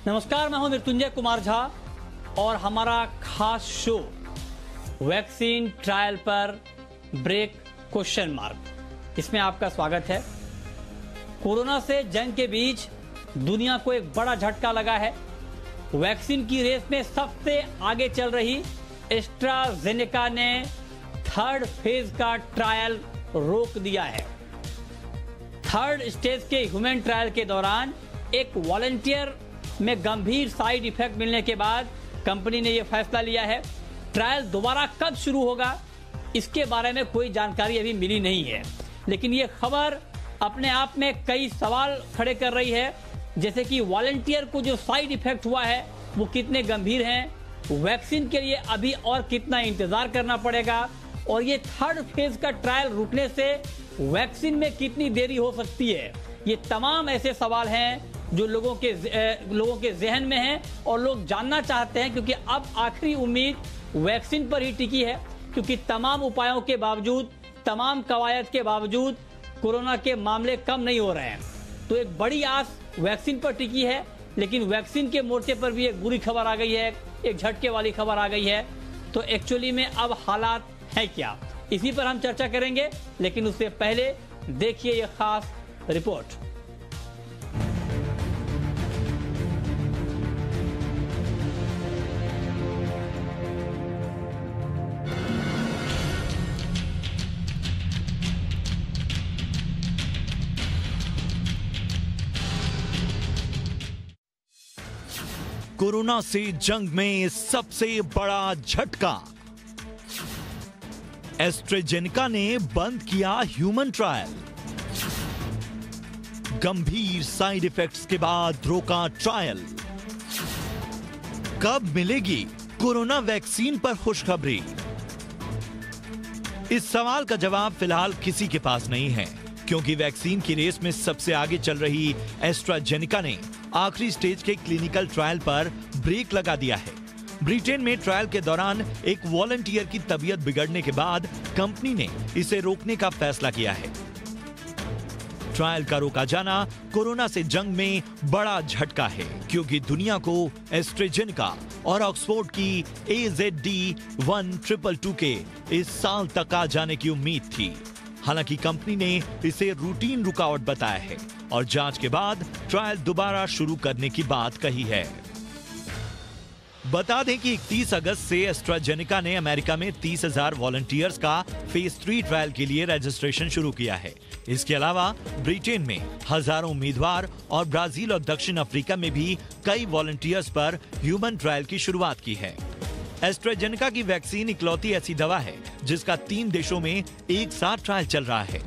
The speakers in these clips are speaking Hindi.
नमस्कार, मैं हूं मृत्युंजय कुमार झा और हमारा खास शो वैक्सीन ट्रायल पर ब्रेक क्वेश्चन मार्क, इसमें आपका स्वागत है। कोरोना से जंग के बीच दुनिया को एक बड़ा झटका लगा है। वैक्सीन की रेस में सबसे आगे चल रही एस्ट्राजेनेका ने थर्ड फेज का ट्रायल रोक दिया है। थर्ड स्टेज के ह्यूमन ट्रायल के दौरान एक वॉलंटियर में गंभीर साइड इफेक्ट मिलने के बाद कंपनी ने यह फैसला लिया है। ट्रायल दोबारा कब शुरू होगा इसके बारे में कोई जानकारी अभी मिली नहीं है, लेकिन यह खबर अपने आप में कई सवाल खड़े कर रही है, जैसे कि वॉलंटियर को जो साइड इफेक्ट हुआ है वो कितने गंभीर हैं, वैक्सीन के लिए अभी और कितना इंतजार करना पड़ेगा, और ये थर्ड फेज का ट्रायल रुकने से वैक्सीन में कितनी देरी हो सकती है। ये तमाम ऐसे सवाल हैं जो लोगों के जहन में हैं और लोग जानना चाहते हैं, क्योंकि अब आखिरी उम्मीद वैक्सीन पर ही टिकी है, क्योंकि तमाम उपायों के बावजूद, तमाम कवायद के बावजूद कोरोना के मामले कम नहीं हो रहे हैं। तो एक बड़ी आस वैक्सीन पर टिकी है, लेकिन वैक्सीन के मोर्चे पर भी एक बुरी खबर आ गई है, एक झटके वाली खबर आ गई है। तो एक्चुअली में अब हालात है क्या, इसी पर हम चर्चा करेंगे, लेकिन उससे पहले देखिए यह खास रिपोर्ट। कोरोना से जंग में सबसे बड़ा झटका। एस्ट्राजेनेका ने बंद किया ह्यूमन ट्रायल। गंभीर साइड इफेक्ट्स के बाद रोका ट्रायल। कब मिलेगी कोरोना वैक्सीन पर खुशखबरी? इस सवाल का जवाब फिलहाल किसी के पास नहीं है, क्योंकि वैक्सीन की रेस में सबसे आगे चल रही एस्ट्राजेनेका ने आखिरी स्टेज के क्लिनिकल ट्रायल पर ब्रेक लगा दिया है। ब्रिटेन में ट्रायल के दौरान एक वॉलंटियर की तबीयत बिगड़ने के बाद कंपनी ने इसे रोकने का फैसला किया है। ट्रायल का रोका जाना कोरोना से जंग में बड़ा झटका है, क्योंकि दुनिया को एस्ट्राजेनेका और ऑक्सफोर्ड की AZD1222 के इस साल तक आ जाने की उम्मीद थी। हालांकि कंपनी ने इसे रूटीन रुकावट बताया है और जांच के बाद ट्रायल दोबारा शुरू करने की बात कही है। बता दें कि 31 अगस्त से एस्ट्राजेनेका ने अमेरिका में 30,000 वॉलंटियर्स का फेज 3 ट्रायल के लिए रजिस्ट्रेशन शुरू किया है। इसके अलावा ब्रिटेन में हजारों उम्मीदवार और ब्राजील और दक्षिण अफ्रीका में भी कई वॉलंटियर्स पर ह्यूमन ट्रायल की शुरुआत की है। एस्ट्राजेनेका की वैक्सीन इकलौती ऐसी दवा है जिसका 3 देशों में एक साथ ट्रायल चल रहा है।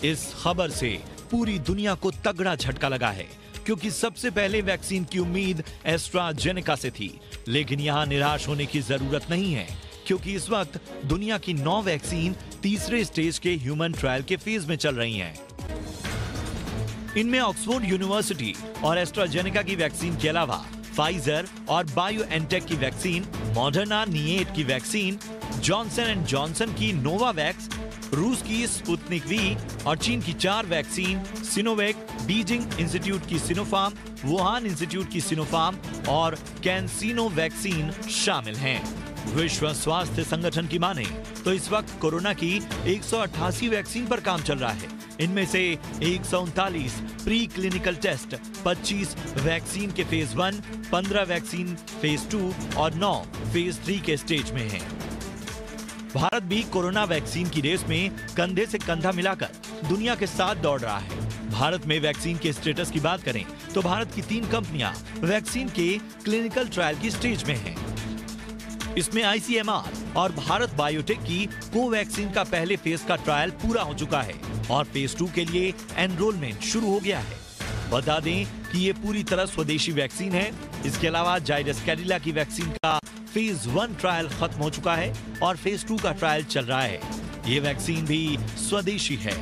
इस खबर से पूरी दुनिया को तगड़ा झटका लगा है, क्योंकि सबसे पहले वैक्सीन की उम्मीद एस्ट्राजेनेका से थी। लेकिन यहां निराश होने की जरूरत नहीं है, क्योंकि इस वक्त दुनिया की 9 वैक्सीन तीसरे स्टेज के ह्यूमन ट्रायल के फेज में चल रही हैं। इनमें ऑक्सफोर्ड यूनिवर्सिटी और एस्ट्राजेनेका की वैक्सीन के अलावा फाइजर और बायोएनटेक की वैक्सीन, मॉडर्ना निएट की वैक्सीन, जॉनसन एंड जॉनसन की नोवावैक्स, रूस की स्पुतनिक वी और चीन की 4 वैक्सीन, सिनोवैक, बीजिंग इंस्टीट्यूट की सिनोफार्म, वुहान इंस्टीट्यूट की सिनोफार्म और कैंसिनो वैक्सीन शामिल हैं। विश्व स्वास्थ्य संगठन की माने तो इस वक्त कोरोना की 188 वैक्सीन पर काम चल रहा है। इनमें से 139 प्री क्लिनिकल टेस्ट, 25 वैक्सीन के फेज 1, 15 वैक्सीन फेज 2 और 9 फेज 3 के स्टेज में हैं। भारत भी कोरोना वैक्सीन की रेस में कंधे से कंधा मिलाकर दुनिया के साथ दौड़ रहा है। भारत में वैक्सीन के स्टेटस की बात करें तो भारत की 3 कंपनियां वैक्सीन के क्लिनिकल ट्रायल की स्टेज में हैं। इसमें ICMR और भारत बायोटेक की कोवैक्सीन का पहले फेज का ट्रायल पूरा हो चुका है और फेज 2 के लिए एनरोलमेंट शुरू हो गया है। बता दें कि ये पूरी तरह स्वदेशी वैक्सीन है। इसके अलावा जायडस कैडिला की वैक्सीन का फेज 1 ट्रायल खत्म हो चुका है और फेज 2 का ट्रायल चल रहा है। ये वैक्सीन भी स्वदेशी है।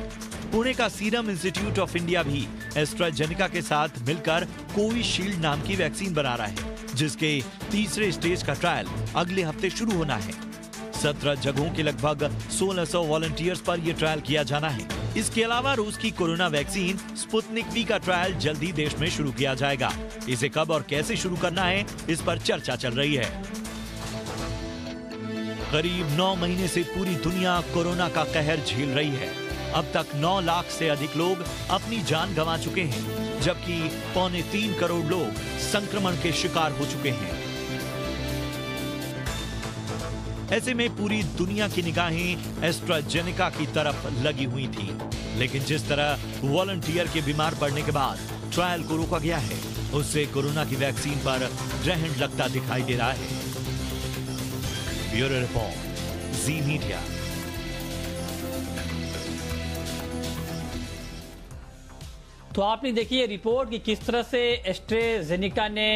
पुणे का सीरम इंस्टीट्यूट ऑफ इंडिया भी एस्ट्राजेनेका के साथ मिलकर कोविशील्ड नाम की वैक्सीन बना रहा है, जिसके तीसरे स्टेज का ट्रायल अगले हफ्ते शुरू होना है। 17 जगहों के लगभग 1600 वॉलंटियर्स पर यह ट्रायल किया जाना है। इसके अलावा रूस की कोरोना वैक्सीन स्पुतनिक वी का ट्रायल जल्द ही देश में शुरू किया जाएगा। इसे कब और कैसे शुरू करना है, इस पर चर्चा चल रही है। करीब 9 महीने से पूरी दुनिया कोरोना का कहर झेल रही है। अब तक 9 लाख से अधिक लोग अपनी जान गंवा चुके हैं, जबकि 2.25 करोड़ लोग संक्रमण के शिकार हो चुके हैं। ऐसे में पूरी दुनिया की निगाहें एस्ट्राजेनेका की तरफ लगी हुई थी, लेकिन जिस तरह वॉलंटियर के बीमार पड़ने के बाद ट्रायल को रोका गया है, उससे कोरोना की वैक्सीन पर ग्रहण लगता दिखाई दे रहा है। ब्यूरो रिपोर्ट, जी मीडिया। तो आपने देखी ये रिपोर्ट कि किस तरह से एस्ट्राजेनेका ने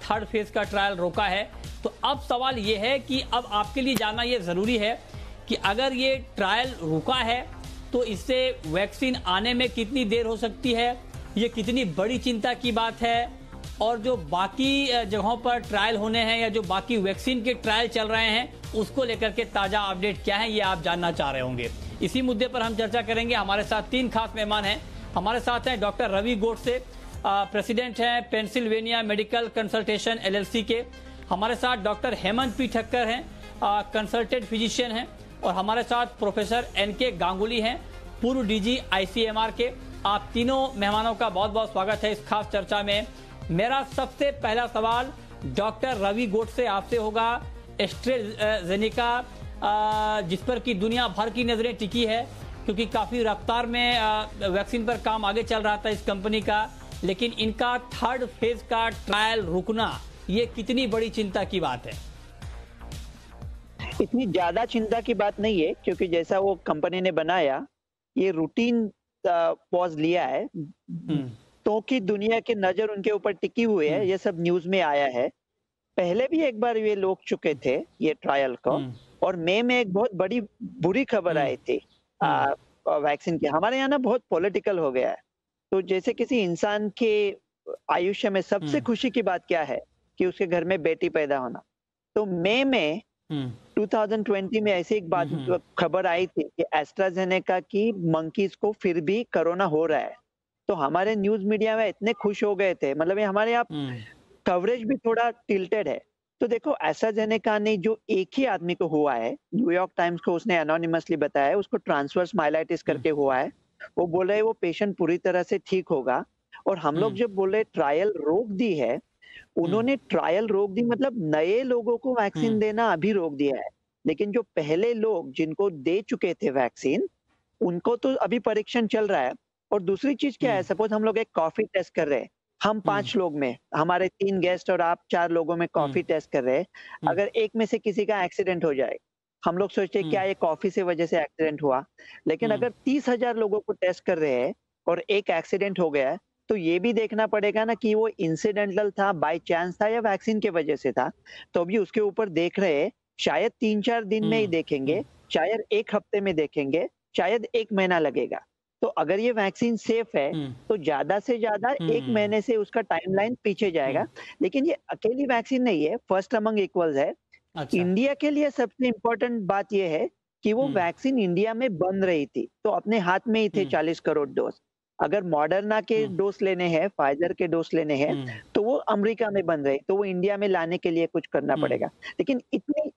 3rd फेज का ट्रायल रोका है। तो अब सवाल ये है कि अब आपके लिए जानना ये जरूरी है कि अगर ये ट्रायल रुका है तो इससे वैक्सीन आने में कितनी देर हो सकती है, ये कितनी बड़ी चिंता की बात है, और जो बाकी जगहों पर ट्रायल होने हैं या जो बाकी वैक्सीन के ट्रायल चल रहे हैं उसको लेकर के ताजा अपडेट क्या है, ये आप जानना चाह रहे होंगे। इसी मुद्दे पर हम चर्चा करेंगे। हमारे साथ 3 खास मेहमान हैं। हमारे साथ हैं डॉक्टर रवि गोडसे, प्रेसिडेंट हैं पेंसिल्वेनिया मेडिकल कंसल्टेशन LLC के। हमारे साथ डॉक्टर हेमंत पी ठक्कर हैं, कंसल्टेंट फिजिशियन हैं, और हमारे साथ प्रोफेसर NK गांगुली हैं, पूर्व DG ICMR के। आप तीनों मेहमानों का बहुत बहुत स्वागत है इस खास चर्चा में। मेरा सबसे पहला सवाल डॉक्टर रवि गोडसे आपसे होगा। एस्ट्राजेनेका जिस पर की दुनिया भर की नजरें टिकी है, क्योंकि काफी रफ्तार में वैक्सीन पर काम आगे चल रहा था इस कंपनी का, लेकिन इनका 3rd फेज का ट्रायल रुकना, ये कितनी बड़ी चिंता की बात है? इतनी ज्यादा चिंता की बात नहीं है, क्योंकि जैसा वो कंपनी ने बनाया, ये रूटीन पॉज लिया है, तो कि दुनिया की नजर उनके ऊपर टिकी हुई है। ये सब न्यूज में आया है। पहले भी एक बार ये लोग चुके थे ये ट्रायल को, और मई में एक बहुत बड़ी बुरी खबर आई थी वैक्सीन की। हमारे यहाँ ना बहुत पॉलिटिकल हो गया है। तो जैसे किसी इंसान के आयुष्य में सबसे खुशी की बात क्या है कि उसके घर में बेटी पैदा होना। तो मई में 2020 में ऐसी एक बात खबर आई थी कि एस्ट्राजेनेका की मंकीज को फिर भी कोरोना हो रहा है। तो हमारे न्यूज मीडिया में इतने खुश हो गए थे, मतलब ये हमारे यहाँ कवरेज भी थोड़ा टिल्टेड है। तो देखो, एस्ट्राजेनेका ने जो एक ही आदमी को हुआ है, न्यूयॉर्क टाइम्स को उसने एनोनिमसली बताया, उसको ट्रांसवर्स माइलाइटिस करके हुआ है। वो बोल रहे वो पेशेंट पूरी तरह से ठीक होगा। और हम लोग जब बोले ट्रायल रोक दी है, उन्होंने ट्रायल रोक दी मतलब नए लोगों को वैक्सीन देना अभी रोक दिया है, लेकिन जो पहले लोग जिनको दे चुके थे वैक्सीन, उनको तो अभी परीक्षण चल रहा है। और दूसरी चीज क्या है, सपोज हम लोग एक कॉफी टेस्ट कर रहे हैं, हम 5 लोग में, हमारे 3 गेस्ट और आप 4 लोगों में कॉफी टेस्ट कर रहे हैं। अगर एक में से किसी का एक्सीडेंट हो जाए, हम लोग सोचते हैं क्या ये कॉफी से वजह से एक्सीडेंट हुआ, लेकिन अगर 30,000 लोगों को टेस्ट कर रहे हैं और एक एक्सीडेंट हो गया, तो ये भी देखना पड़ेगा ना कि वो इंसिडेंटल था, बाय चांस था, या वैक्सीन के वजह से था। तो अभी उसके ऊपर देख रहे हैं, शायद 3-4 दिन में ही देखेंगे, शायद 1 हफ्ते में देखेंगे, शायद 1 महीना लगेगा। तो अगर ये वैक्सीन सेफ है तो ज्यादा से ज्यादा 1 महीने से उसका टाइमलाइन पीछे जाएगा। लेकिन ये अकेली वैक्सीन नहीं है, फर्स्ट अमंग इक्वल्स है। अच्छा। इंडिया के लिए सबसे इम्पोर्टेंट बात यह है कि वो वैक्सीन इंडिया में बन रही थी, तो अपने हाथ में ही थे 40 करोड़ डोज। अगर मॉडर्ना के डोज लेने हैं, फाइजर के डोज लेने हैं, तो वो अमेरिका में बन रहे, तो वो इंडिया में लाने के लिए कुछ करना पड़ेगा। लेकिन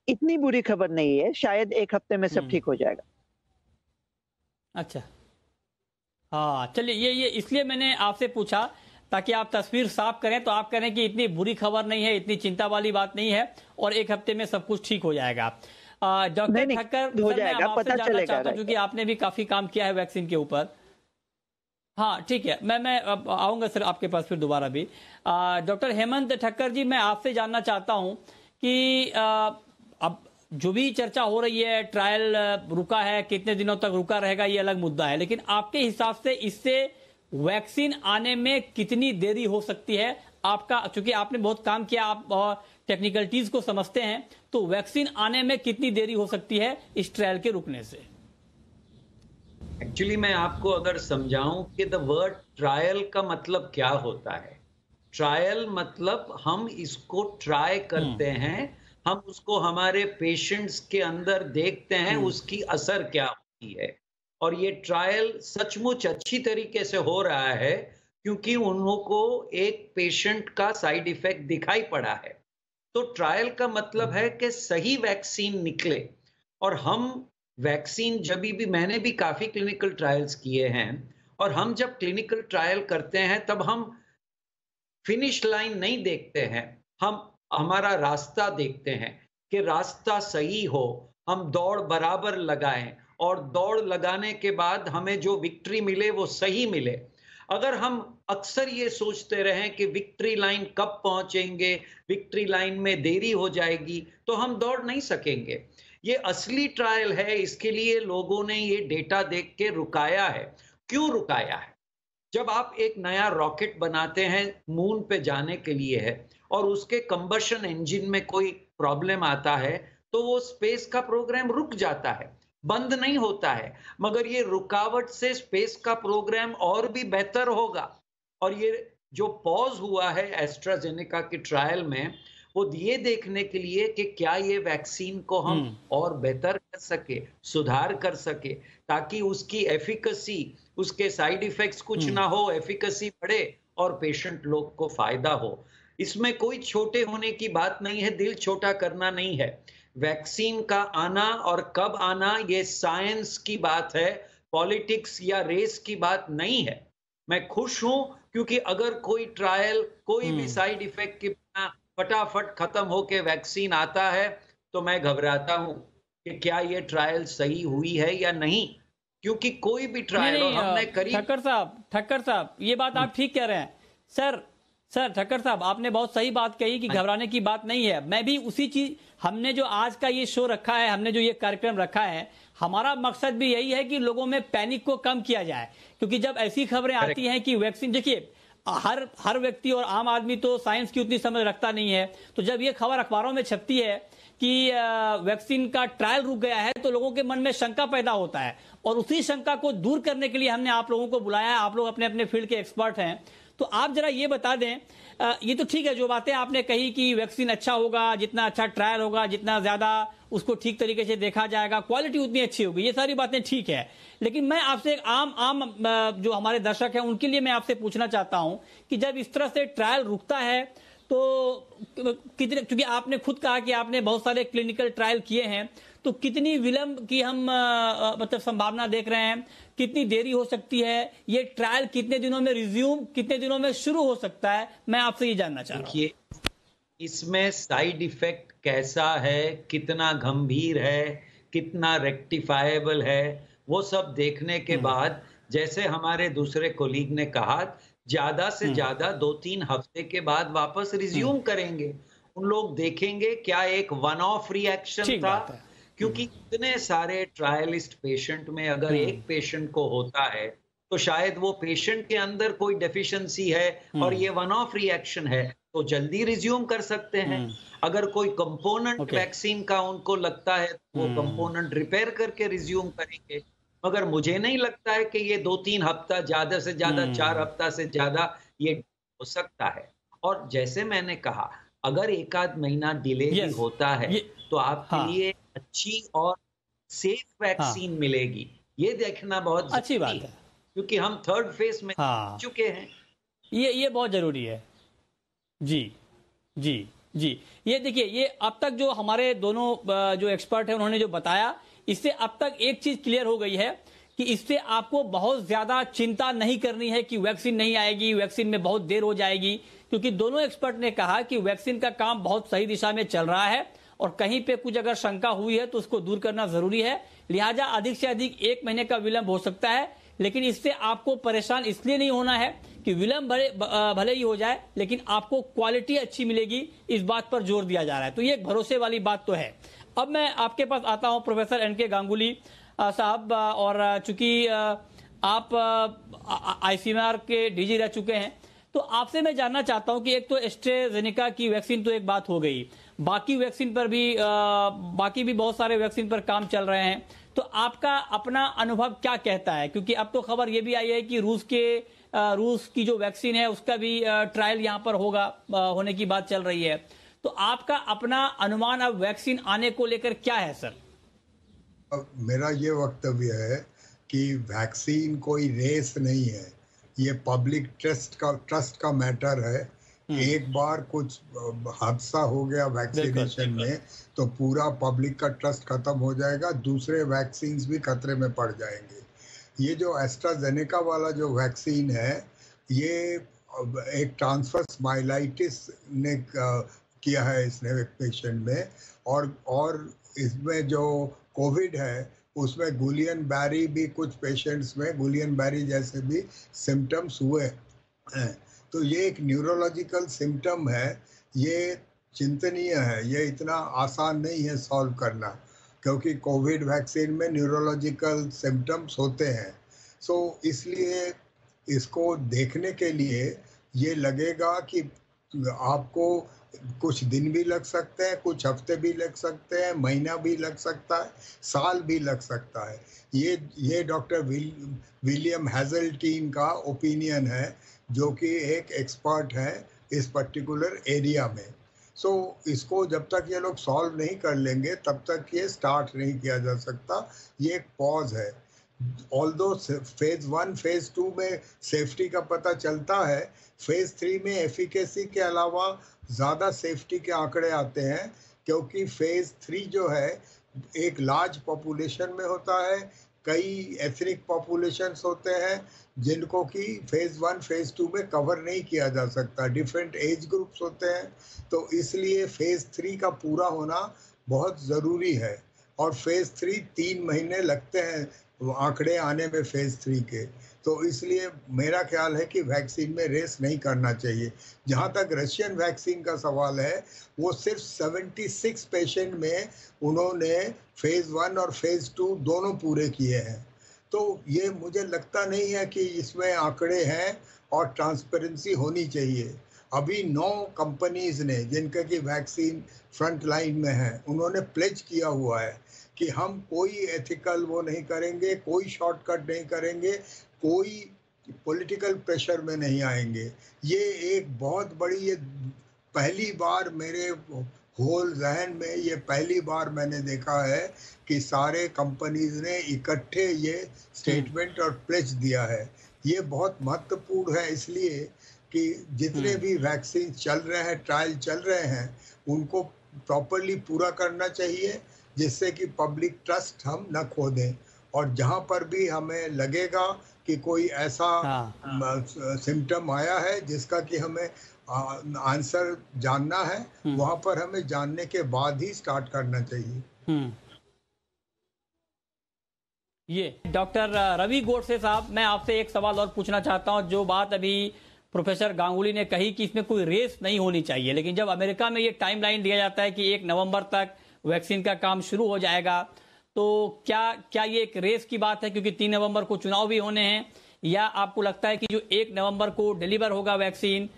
इतनी बुरी खबर नहीं है, शायद 1 हफ्ते में सब ठीक हो जाएगा। अच्छा, हाँ, चलिए, ये इसलिए मैंने आपसे पूछा ताकि आप तस्वीर साफ करें। तो आप कह रहे हैं कि इतनी बुरी खबर नहीं है, इतनी चिंता वाली बात नहीं है, और 1 हफ्ते में सब कुछ ठीक हो जाएगा। डॉक्टर ठक्कर, हो जाएगा, पता चलेगा, क्योंकि आपने भी काफी काम किया है वैक्सीन के ऊपर। हाँ, ठीक है, मैं आऊंगा सर आपके पास फिर दोबारा भी। डॉक्टर हेमंत ठक्कर जी, मैं आपसे जानना चाहता हूं कि अब जो भी चर्चा हो रही है, ट्रायल रुका है, कितने दिनों तक रुका रहेगा ये अलग मुद्दा है, लेकिन आपके हिसाब से इससे वैक्सीन आने में कितनी देरी हो सकती है? आपका, चूंकि आपने बहुत काम किया, आप टेक्निकलिटीज को समझते हैं, तो वैक्सीन आने में कितनी देरी हो सकती है इस ट्रायल के रुकने से? एक्चुअली मैं आपको अगर समझाऊं कि द वर्ड ट्रायल का मतलब क्या होता है। ट्रायल मतलब हम इसको ट्राई करते हैं, हम उसको हमारे पेशेंट्स के अंदर देखते हैं, उसकी असर क्या होती है। और ये ट्रायल सचमुच अच्छी तरीके से हो रहा है क्योंकि उन्हों को एक पेशेंट का साइड इफेक्ट दिखाई पड़ा है। तो ट्रायल का मतलब है कि सही वैक्सीन निकले। और हम वैक्सीन मैंने भी काफी क्लिनिकल ट्रायल्स किए हैं, और हम जब क्लिनिकल ट्रायल करते हैं तब हम फिनिश लाइन नहीं देखते हैं, हम हमारा रास्ता देखते हैं कि रास्ता सही हो, हम दौड़ बराबर लगाएं और दौड़ लगाने के बाद हमें जो विक्ट्री मिले वो सही मिले। अगर हम अक्सर ये सोचते रहें कि विक्ट्री लाइन कब पहुंचेंगे, विक्ट्री लाइन में देरी हो जाएगी, तो हम दौड़ नहीं सकेंगे। ये असली ट्रायल है, इसके लिए लोगों ने ये डेटा देख के रुकाया है। क्यों रुकाया है? जब आप एक नया रॉकेट बनाते हैं मून पे जाने के लिए है और उसके कंबशन इंजन में कोई प्रॉब्लम आता है तो वो स्पेस का प्रोग्राम रुक जाता है, बंद नहीं होता है। मगर ये रुकावट से स्पेस का प्रोग्राम और भी बेहतर होगा। और ये जो पॉज हुआ है एस्ट्राजेनेका के ट्रायल में, वो ये देखने के लिए कि क्या ये वैक्सीन को हम और बेहतर कर सके, सुधार कर सके, ताकि उसकी एफिकेसी, उसके साइड इफेक्ट्स कुछ ना हो, एफिकेसी बढ़े और पेशेंट लोग को फायदा हो। इसमें कोई छोटे होने की बात नहीं है, दिल छोटा करना नहीं है। वैक्सीन का आना और कब आना ये साइंस की बात है, पॉलिटिक्स या रेस की बात नहीं है। मैं खुश हूं क्योंकि अगर कोई ट्रायल कोई भी साइड इफेक्ट के बिना फटाफट खत्म होके वैक्सीन आता है तो मैं घबराता हूं कि क्या ये ट्रायल सही हुई है या नहीं, क्योंकि कोई भी ट्रायल हमने करी। ठक्कर साहब ये बात आप ठीक कह रहे हैं। सर ठक्कर साहब आपने बहुत सही बात कही कि घबराने की बात नहीं है। मैं भी उसी चीज, हमने जो आज का ये शो रखा है, हमने जो ये कार्यक्रम रखा है, हमारा मकसद भी यही है कि लोगों में पैनिक को कम किया जाए। क्योंकि जब ऐसी खबरें आती हैं कि वैक्सीन, देखिए हर व्यक्ति और आम आदमी तो साइंस की उतनी समझ रखता नहीं है, तो जब ये खबर अखबारों में छपती है कि वैक्सीन का ट्रायल रुक गया है तो लोगों के मन में शंका पैदा होता है। और उसी शंका को दूर करने के लिए हमने आप लोगों को बुलाया है। आप लोग अपने अपने फील्ड के एक्सपर्ट हैं, तो आप जरा ये बता दें, ये तो ठीक है जो बातें आपने कही कि वैक्सीन अच्छा होगा, जितना अच्छा ट्रायल होगा, जितना ज्यादा उसको ठीक तरीके से देखा जाएगा, क्वालिटी उतनी अच्छी होगी, ये सारी बातें ठीक है। लेकिन मैं आपसे एक आम जो हमारे दर्शक हैं उनके लिए मैं आपसे पूछना चाहता हूं कि जब इस तरह से ट्रायल रुकता है तो कितने, क्योंकि आपने खुद कहा कि आपने बहुत सारे क्लिनिकल ट्रायल किए हैं, तो कितनी विलंब की हम मतलब संभावना देख रहे हैं, कितनी देरी हो सकती है, ये ट्रायल कितने दिनों में रिज्यूम, कितने दिनों में शुरू हो सकता है, मैं आपसे ये जानना चाह रहा हूं। इसमें साइड इफेक्ट कैसा है, कितना गंभीर है, कितना रेक्टिफाएबल है, वो सब देखने के बाद, जैसे हमारे दूसरे कोलीग ने कहा, ज्यादा से ज्यादा 2-3 हफ्ते के बाद वापस रिज्यूम करेंगे। उन लोग देखेंगे क्या एक वन ऑफ रिएक्शन था, क्योंकि इतने सारे ट्रायलिस्ट पेशेंट में अगर एक पेशेंट को होता है तो शायद वो पेशेंट के अंदर कोई डेफिशिएंसी है और ये वन ऑफ रिएक्शन है, तो जल्दी रिज्यूम कर सकते हैं। अगर कोई कंपोनेंट वैक्सीन का उनको लगता है तो वो कंपोनेंट रिपेयर करके रिज्यूम करेंगे। मगर मुझे नहीं लगता है कि ये 2-3 हफ्ता, ज्यादा से ज्यादा 4 हफ्ता से ज्यादा ये हो सकता है। और जैसे मैंने कहा, अगर 1-आध महीना डिले भी होता है तो आपके लिए अच्छी और सेफ वैक्सीन मिलेगी, ये देखना बहुत अच्छी बात है, क्योंकि हम 3rd फेज में चुके हैं। ये बहुत जरूरी है। जी जी जी, ये देखिए, ये अब तक जो हमारे दोनों जो एक्सपर्ट हैं उन्होंने जो बताया, इससे अब तक एक चीज क्लियर हो गई है कि इससे आपको बहुत ज्यादा चिंता नहीं करनी है कि वैक्सीन नहीं आएगी, वैक्सीन में बहुत देर हो जाएगी, क्योंकि दोनों एक्सपर्ट ने कहा कि वैक्सीन का काम बहुत सही दिशा में चल रहा है और कहीं पे कुछ अगर शंका हुई है तो उसको दूर करना जरूरी है। लिहाजा अधिक से अधिक 1 महीने का विलंब हो सकता है, लेकिन इससे आपको परेशान इसलिए नहीं होना है कि विलंब भले ही हो जाए लेकिन आपको क्वालिटी अच्छी मिलेगी, इस बात पर जोर दिया जा रहा है। तो ये एक भरोसे वाली बात तो है। अब मैं आपके पास आता हूं प्रोफेसर एन.के. गांगुली साहब, और चूंकि आप आईसीएमआर के डीजी रह चुके हैं, तो आपसे मैं जानना चाहता हूं कि एक तो एस्ट्राजेनेका की वैक्सीन तो एक बात हो गई, बाकी वैक्सीन पर भी बाकी भी बहुत सारे वैक्सीन पर काम चल रहे हैं, तो आपका अपना अनुभव क्या कहता है? क्योंकि अब तो खबर ये भी आई है कि रूस की जो वैक्सीन है उसका भी ट्रायल यहाँ पर होने की बात चल रही है, तो आपका अपना अनुमान अब वैक्सीन आने को लेकर क्या है सर? अब मेरा ये वक्तव्य है कि वैक्सीन कोई रेस नहीं है, ये पब्लिक ट्रस्ट का मैटर है। एक बार कुछ हादसा हो गया वैक्सीनेशन में तो पूरा पब्लिक का ट्रस्ट खत्म हो जाएगा, दूसरे वैक्सीन्स भी खतरे में पड़ जाएंगे। ये जो एस्ट्राजेनेका वाला जो वैक्सीन है, ये एक ट्रांसवर्स माइलाइटिस ने किया है इसने एक पेशेंट में, और इसमें जो कोविड है उसमें गुलियन बैरी भी कुछ पेशेंट्स में गुलियन बैरी जैसे भी सिम्टम्स हुए हैं। तो ये एक न्यूरोलॉजिकल सिम्टम है, ये चिंतनीय है, ये इतना आसान नहीं है सॉल्व करना, क्योंकि कोविड वैक्सीन में न्यूरोलॉजिकल सिम्टम्स होते हैं। सो इसलिए इसको देखने के लिए ये लगेगा कि आपको कुछ दिन भी लग सकते हैं, कुछ हफ्ते भी लग सकते हैं, महीना भी लग सकता है, साल भी लग सकता है। ये डॉक्टर विलियम हैजल्टीन का ओपिनियन है, जो कि एक एक्सपर्ट है इस पर्टिकुलर एरिया में। सो इसको जब तक ये लोग सॉल्व नहीं कर लेंगे तब तक ये स्टार्ट नहीं किया जा सकता, ये एक पॉज है। ऑल्दो फेज 1 फेज 2 में सेफ्टी का पता चलता है, फेज 3 में एफिकेसी के अलावा ज़्यादा सेफ्टी के आंकड़े आते हैं, क्योंकि फेज 3 जो है एक लार्ज पॉपुलेशन में होता है, कई एथनिक पॉपुलेशंस होते हैं जिनको कि फेज 1 फेज 2 में कवर नहीं किया जा सकता, डिफरेंट एज ग्रुप्स होते हैं। तो इसलिए फेज 3 का पूरा होना बहुत ज़रूरी है, और फेज 3 3 महीने लगते हैं आंकड़े आने में फेज 3 के। तो इसलिए मेरा ख्याल है कि वैक्सीन में रेस नहीं करना चाहिए। जहाँ तक रशियन वैक्सीन का सवाल है, वो सिर्फ 76 पेशेंट में उन्होंने फेज 1 और फेज 2 दोनों पूरे किए हैं। तो ये मुझे लगता नहीं है कि इसमें आंकड़े हैं, और ट्रांसपेरेंसी होनी चाहिए। अभी 9 कंपनीज ने जिनका कि वैक्सीन फ्रंट लाइन में है, उन्होंने प्लेज किया हुआ है कि हम कोई एथिकल वो नहीं करेंगे, कोई शॉर्टकट नहीं करेंगे, कोई पॉलिटिकल प्रेशर में नहीं आएंगे। ये एक बहुत बड़ी, ये पहली बार मेरे होल जहन में ये पहली बार मैंने देखा है कि सारे कंपनीज ने इकट्ठे ये स्टेटमेंट और प्लेज दिया है। ये बहुत महत्वपूर्ण है, इसलिए कि जितने भी वैक्सीन चल रहे हैं, ट्रायल चल रहे हैं, उनको प्रॉपरली पूरा करना चाहिए, जिससे कि पब्लिक ट्रस्ट हम न खो दें। और जहाँ पर भी हमें लगेगा कि कोई ऐसा सिम्टम आया है जिसका कि हमें आंसर जानना है, वहाँ पर हमें जानने के बाद ही स्टार्ट करना चाहिए। ये डॉक्टर रवि गोडसे साहब, मैं आपसे एक सवाल और पूछना चाहता हूँ। जो बात अभी प्रोफेसर गांगुली ने कही कि इसमें कोई रेस नहीं होनी चाहिए, लेकिन जब अमेरिका में ये टाइमलाइन दिया जाता है कि 1 नवंबर तक वैक्सीन का काम शुरू हो जाएगा, तो क्या ये एक रेस की बात है, क्योंकि 3 नवंबर को चुनाव भी होने हैं, या आपको लगता है कि जो 1 नवंबर को डिलीवर होगा वैक्सीन,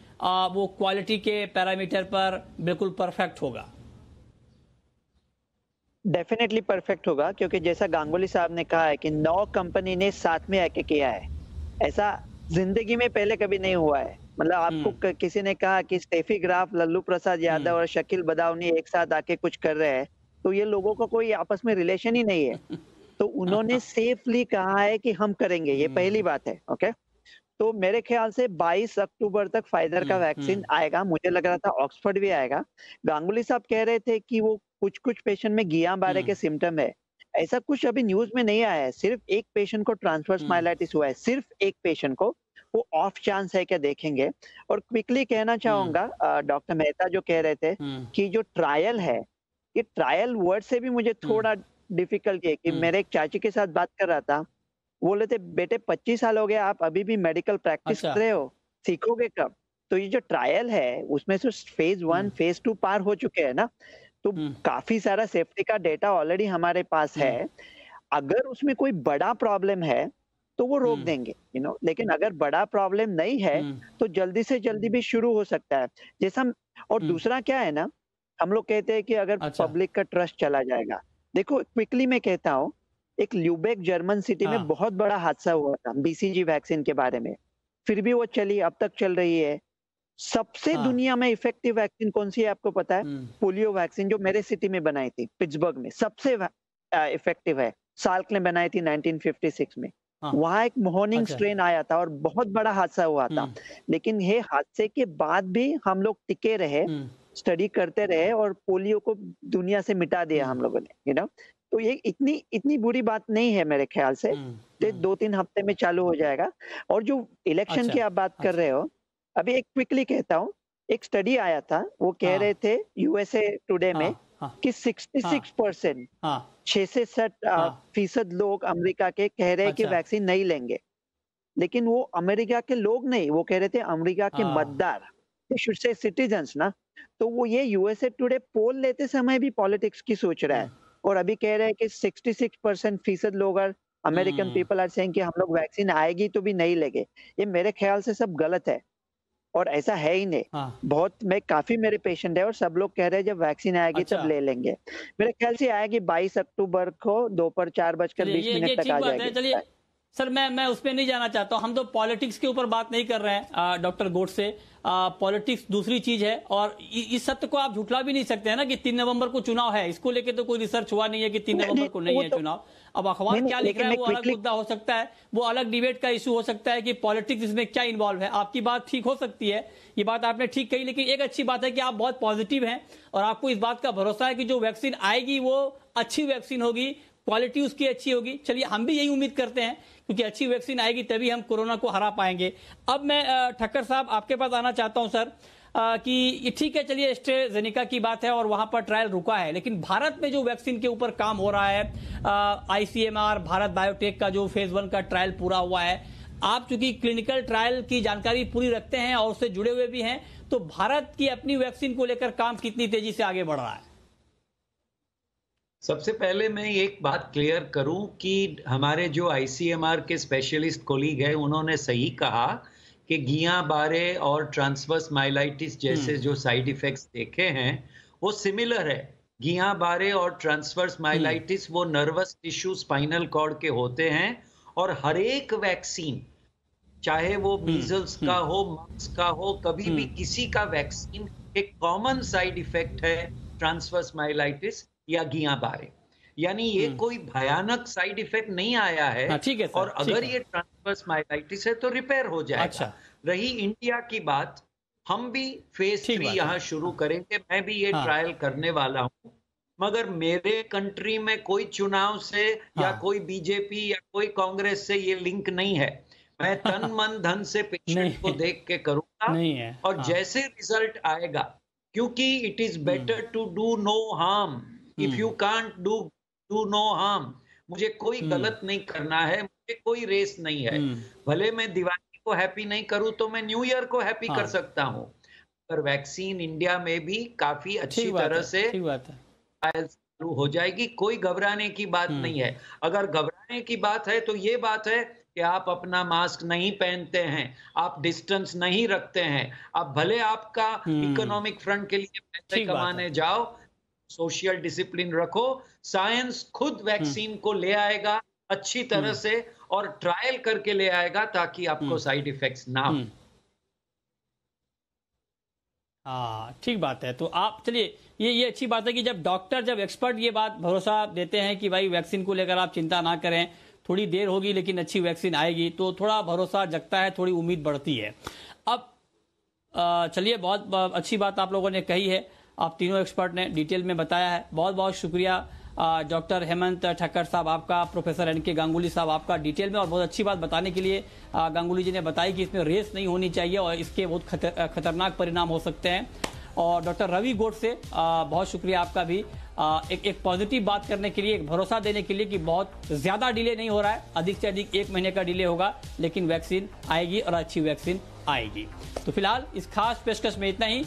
वो क्वालिटी के पैरामीटर पर बिल्कुल परफेक्ट होगा? डेफिनेटली परफेक्ट होगा, क्योंकि जैसा गांगुली साहब ने कहा है कि 9 कंपनी ने साथ में आके किया है। ऐसा जिंदगी में पहले कभी नहीं हुआ है। मतलब आपको किसी ने कहा कि स्टेफी ग्राफ, लल्लू प्रसाद यादव और शकील बदाऊनी एक साथ आके कुछ कर रहे हैं, तो ये लोगों का कोई आपस में रिलेशन ही नहीं है। तो उन्होंने सेफली कहा है कि हम करेंगे, ये पहली बात है। ओके, तो मेरे ख्याल से 22 अक्टूबर तक फाइजर का वैक्सीन आएगा। मुझे लग रहा था ऑक्सफोर्ड भी आएगा। गांगुली साहब कह रहे थे कि वो कुछ पेशेंट में गियां-बारे के सिम्टम है। ऐसा कुछ अभी न्यूज में नहीं आया है। सिर्फ एक पेशेंट को ट्रांसवर्स माइलाइटिस हुआ है, सिर्फ एक पेशेंट को। वो ऑफ चांस है क्या, देखेंगे। और क्विकली कहना चाहूंगा, डॉक्टर मेहता जो कह रहे थे कि जो ट्रायल है, ये ट्रायल वर्ड से भी मुझे थोड़ा डिफिकल्टी है। कि मेरे एक चाची के साथ बात कर रहा था, बोले थे बेटे 25 साल हो गए, आप अभी भी मेडिकल प्रैक्टिस कर रहे हो, सीखोगे कब? तो ये जो ट्रायल है उसमें से फेज 1 फेज 2 पार हो चुके हैं ना, तो काफी सारा सेफ्टी का डेटा ऑलरेडी हमारे पास है। अगर उसमें कोई बड़ा प्रॉब्लम है तो वो रोक देंगे, लेकिन अगर बड़ा प्रॉब्लम नहीं है तो जल्दी से जल्दी भी शुरू हो सकता है। जैसा और दूसरा क्या है ना, हम लोग कहते हैं कि अगर पब्लिक का ट्रस्ट चला जाएगा। देखो क्विकली मैं कहता हूँ, एक ल्यूबेक जर्मन सिटी में बहुत बड़ा हादसा हुआ था बीसीजी वैक्सीन के बारे में, फिर भी वो चली, अब तक चल रही है। सबसे दुनिया में इफेक्टिव वैक्सीन कौन सी है आपको पता है? पोलियो वैक्सीन, जो मेरे सिटी में बनाई थी, पिट्सबर्ग में, सबसे इफेक्टिव है। साल्क ने बनाई थी 1956 में। वहां एक मॉर्निंग स्ट्रेन आया था और बहुत बड़ा हादसा हुआ था। लेकिन ये हादसे के बाद भी हम लोग टिके रहे, स्टडी करते रहे और पोलियो को दुनिया से मिटा दिया हम लोगों ने, तो ये इतनी बुरी बात नहीं है मेरे ख्याल से। 2-3 हफ्ते में चालू हो जाएगा। और जो इलेक्शन की आप बात कर रहे हो, अभी एक क्विकली कहता हूँ, एक स्टडी आया था, वो कह रहे थे यूएसए टुडे में कि 66%, 6 से 7% लोग अमेरिका के कह रहे हैं कि वैक्सीन नहीं लेंगे। लेकिन वो अमेरिका के लोग नहीं, वो कह रहे थे अमेरिका के मतदार, शुड से सिटीजन्स ना। तो वो ये यूएसए टुडे पोल लेते समय भी पॉलिटिक्स की सोच रहा है और अभी कह रहे हैं कि 66% लोग अमेरिकन पीपल आर सेइंग कि हम लोग वैक्सीन आएगी तो भी नहीं लेंगे। ये मेरे ख्याल से सब गलत है और ऐसा है ही नहीं। काफी मेरे पेशेंट है और सब लोग कह रहे हैं जब वैक्सीन आएगी तब ले लेंगे। मेरे ख्याल से आएगी 22 अक्टूबर को दोपहर 4:20 तक आ जाएगी। चलिए सर, मैं उसमें नहीं जाना चाहता हूं। हम तो पॉलिटिक्स के ऊपर बात नहीं कर रहे हैं डॉक्टर गोडसे। पॉलिटिक्स दूसरी चीज है और इस सत्य को आप झुठला भी नहीं सकते हैं ना कि 3 नवंबर को चुनाव है। इसको लेके तो कोई रिसर्च हुआ नहीं है कि 3 नवंबर को नहीं है चुनाव। अब अखबार क्या लिख रहा है वो अलग मुद्दा हो सकता है, वो अलग डिबेट का इशू हो सकता है कि पॉलिटिक्स इसमें क्या इन्वॉल्व है। आपकी बात ठीक हो सकती है, ये बात आपने ठीक कही, लेकिन एक अच्छी बात है कि आप बहुत पॉजिटिव हैं और आपको इस बात का भरोसा है कि जो वैक्सीन आएगी वो अच्छी वैक्सीन होगी, क्वालिटी उसकी अच्छी होगी। चलिए, हम भी यही उम्मीद करते हैं क्योंकि अच्छी वैक्सीन आएगी तभी हम कोरोना को हरा पाएंगे। अब मैं ठक्कर साहब आपके पास आना चाहता हूं सर, कि ये ठीक है, चलिए एस्ट्राजेनेका की बात है और वहां पर ट्रायल रुका है, लेकिन भारत में जो वैक्सीन के ऊपर काम हो रहा है, आईसीएमआर भारत बायोटेक का जो फेज 1 का ट्रायल पूरा हुआ है, आप चूंकि क्लिनिकल ट्रायल की जानकारी पूरी रखते हैं और उससे जुड़े हुए भी हैं, तो भारत की अपनी वैक्सीन को लेकर काम कितनी तेजी से आगे बढ़ रहा है? सबसे पहले मैं एक बात क्लियर करूं कि हमारे जो आईसीएमआर के स्पेशलिस्ट कोलीग हैं, उन्होंने सही कहा कि गियां-बारे और ट्रांसवर्स माइलाइटिस जैसे जो साइड इफेक्ट्स देखे हैं वो सिमिलर है। गियां-बारे और ट्रांसवर्स माइलाइटिस वो नर्वस टिश्यू स्पाइनल कॉर्ड के होते हैं और हर एक वैक्सीन, चाहे वो मीजल्स का हो, मम्स का हो, कभी भी किसी का वैक्सीन एक कॉमन साइड इफेक्ट है ट्रांसवर्स माइलाइटिस या गियां-बारे। यानी ये कोई भयानक साइड इफेक्ट नहीं आया है। ठीक है सर, और अगर ये ट्रांसवर्स माइलाइटिस है तो रिपेयर हो जाएगा। अच्छा। रही इंडिया की बात, हम भी फेज 3 यहाँ शुरू करेंगे। मैं भी ये ट्रायल करने वाला हूँ, मगर मेरे कंट्री में कोई चुनाव से या कोई बीजेपी या कोई कांग्रेस से ये लिंक नहीं है। मैं तन मन धन से पेशेंट को देख के करूंगा और जैसे रिजल्ट आएगा, क्योंकि it is better to do no harm if you can't do no harm. मुझे कोई गलत नहीं करना है, मुझे कोई रेस नहीं है। भले मैं दिवाली को हैप्पी नहीं करूं तो मैं न्यू ईयर को हैप्पी कर सकता हूं। पर वैक्सीन इंडिया में भी काफी अच्छी तरह से चालू हो जाएगी। कोई घबराने की बात नहीं है। अगर घबराने की बात है तो ये बात है कि आप अपना मास्क नहीं पहनते हैं, आप डिस्टेंस नहीं रखते हैं, आप भले आपका इकोनॉमिक फ्रंट के लिए पैसे कमाने जाओ, सोशल डिसिप्लिन रखो। साइंस खुद वैक्सीन को ले आएगा अच्छी तरह से और ट्रायल करके ले आएगा ताकि आपको साइड इफेक्ट्स ना हो। हाँ, ठीक बात है। तो आप चलिए, ये अच्छी बात है कि जब डॉक्टर, जब एक्सपर्ट ये बात भरोसा देते हैं कि भाई वैक्सीन को लेकर आप चिंता ना करें, थोड़ी देर होगी लेकिन अच्छी वैक्सीन आएगी, तो थोड़ा भरोसा जगता है, थोड़ी उम्मीद बढ़ती है। अब चलिए, बहुत अच्छी बात आप लोगों ने कही है, आप तीनों एक्सपर्ट ने डिटेल में बताया है। बहुत बहुत शुक्रिया डॉक्टर हेमंत ठक्कर साहब आपका, प्रोफेसर एन के गांगुली साहब आपका, डिटेल में और बहुत अच्छी बात बताने के लिए। गांगुली जी ने बताई कि इसमें रेस नहीं होनी चाहिए और इसके बहुत खतरनाक परिणाम हो सकते हैं। और डॉक्टर रवि गोडसे, बहुत शुक्रिया आपका भी, एक पॉजिटिव बात करने के लिए, एक भरोसा देने के लिए कि बहुत ज्यादा डिले नहीं हो रहा है, अधिक से अधिक 1 महीने का डिले होगा, लेकिन वैक्सीन आएगी और अच्छी वैक्सीन आएगी। तो फिलहाल इस खास पेशकश में इतना ही।